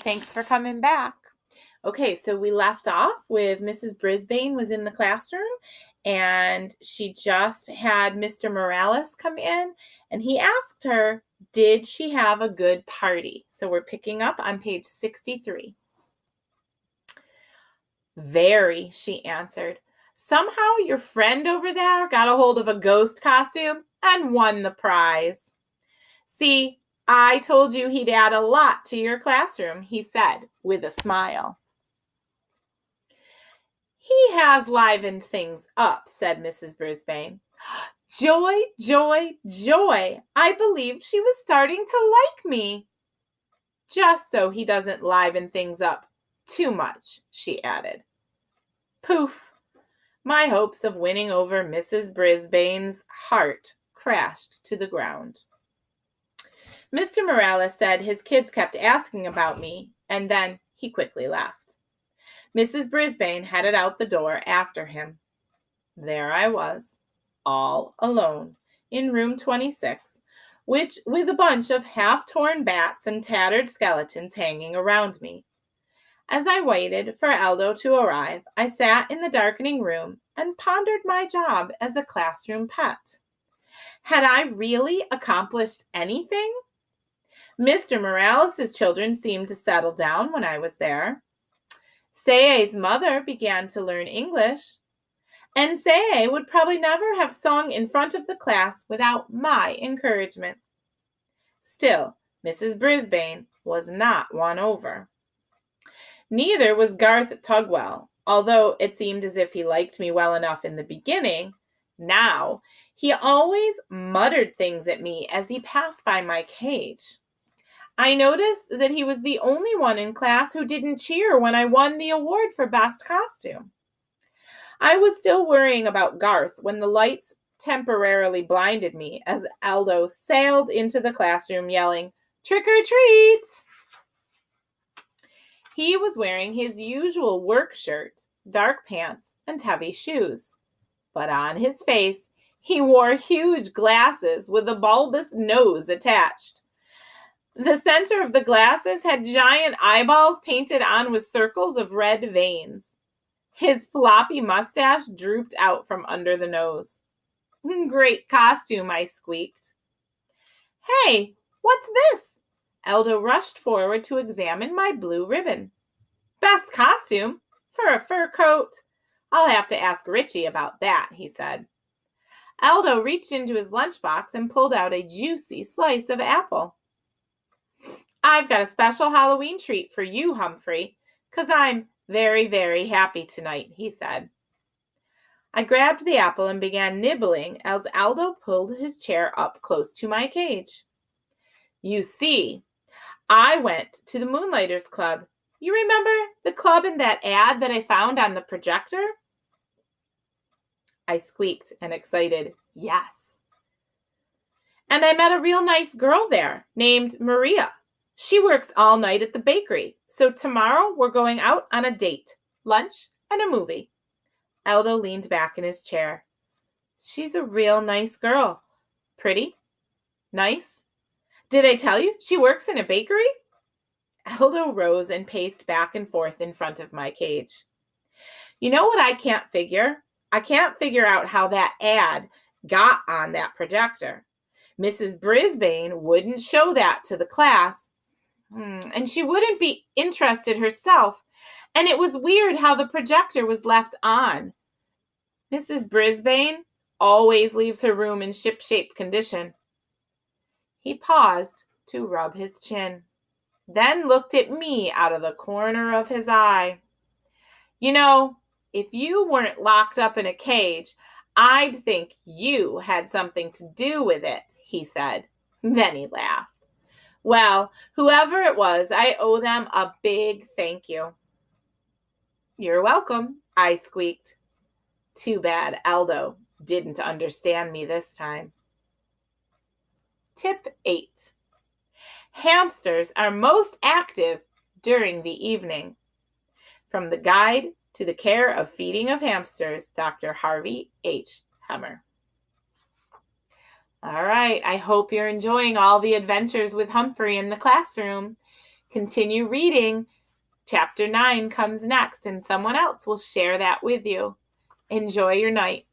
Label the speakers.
Speaker 1: Thanks for coming back. Okay, so we left off with Mrs. Brisbane was in the classroom and she just had Mr. Morales come in and he asked her, did she have a good party? So we're picking up on page 63. Very, she answered. Somehow your friend over there got a hold of a ghost costume and won the prize. See, I told you he'd add a lot to your classroom, he said with a smile. He has livened things up, said Mrs. Brisbane. Joy, joy, joy. I believed she was starting to like me. Just so he doesn't liven things up too much, she added. Poof! My hopes of winning over Mrs. Brisbane's heart crashed to the ground. Mr. Morales said his kids kept asking about me, and then he quickly left. Mrs. Brisbane headed out the door after him. There I was, all alone, in room 26, with a bunch of half-torn bats and tattered skeletons hanging around me. As I waited for Aldo to arrive, I sat in the darkening room and pondered my job as a classroom pet. Had I really accomplished anything? Mr. Morales' children seemed to settle down when I was there. Saye's mother began to learn English, and Saye would probably never have sung in front of the class without my encouragement. Still, Mrs. Brisbane was not won over. Neither was Garth Tugwell, although it seemed as if he liked me well enough in the beginning. Now, he always muttered things at me as he passed by my cage. I noticed that he was the only one in class who didn't cheer when I won the award for best costume. I was still worrying about Garth when the lights temporarily blinded me as Aldo sailed into the classroom yelling, "Trick or treat!" He was wearing his usual work shirt, dark pants, and heavy shoes. But on his face, he wore huge glasses with a bulbous nose attached. The center of the glasses had giant eyeballs painted on with circles of red veins. His floppy mustache drooped out from under the nose. Great costume, I squeaked. Hey, what's this? Aldo rushed forward to examine my blue ribbon. Best costume? For a fur coat? I'll have to ask Richie about that, he said. Aldo reached into his lunchbox and pulled out a juicy slice of apple. I've got a special Halloween treat for you, Humphrey, 'cause I'm very, very happy tonight, he said. I grabbed the apple and began nibbling as Aldo pulled his chair up close to my cage. You see, I went to the Moonlighters Club. You remember the club in that ad that I found on the projector? I squeaked an excited yes. And I met a real nice girl there named Maria. She works all night at the bakery, so tomorrow we're going out on a date, lunch, and a movie. Aldo leaned back in his chair. She's a real nice girl. Pretty? Nice? Did I tell you she works in a bakery? Aldo rose and paced back and forth in front of my cage. You know what I can't figure? I can't figure out how that ad got on that projector. Mrs. Brisbane wouldn't show that to the class. And she wouldn't be interested herself. And it was weird how the projector was left on. Mrs. Brisbane always leaves her room in ship-shape condition. He paused to rub his chin, then looked at me out of the corner of his eye. You know, if you weren't locked up in a cage, I'd think you had something to do with it, he said. Then he laughed. Well, whoever it was, I owe them a big thank you. You're welcome, I squeaked. Too bad Aldo didn't understand me this time. Tip 8. Hamsters are most active during the evening. From the Guide to the Care of Feeding of Hamsters, Dr. Harvey H. Hemmer. All right, I hope you're enjoying all the adventures with Humphrey in the classroom. Continue reading. Chapter 9 comes next, and someone else will share that with you. Enjoy your night.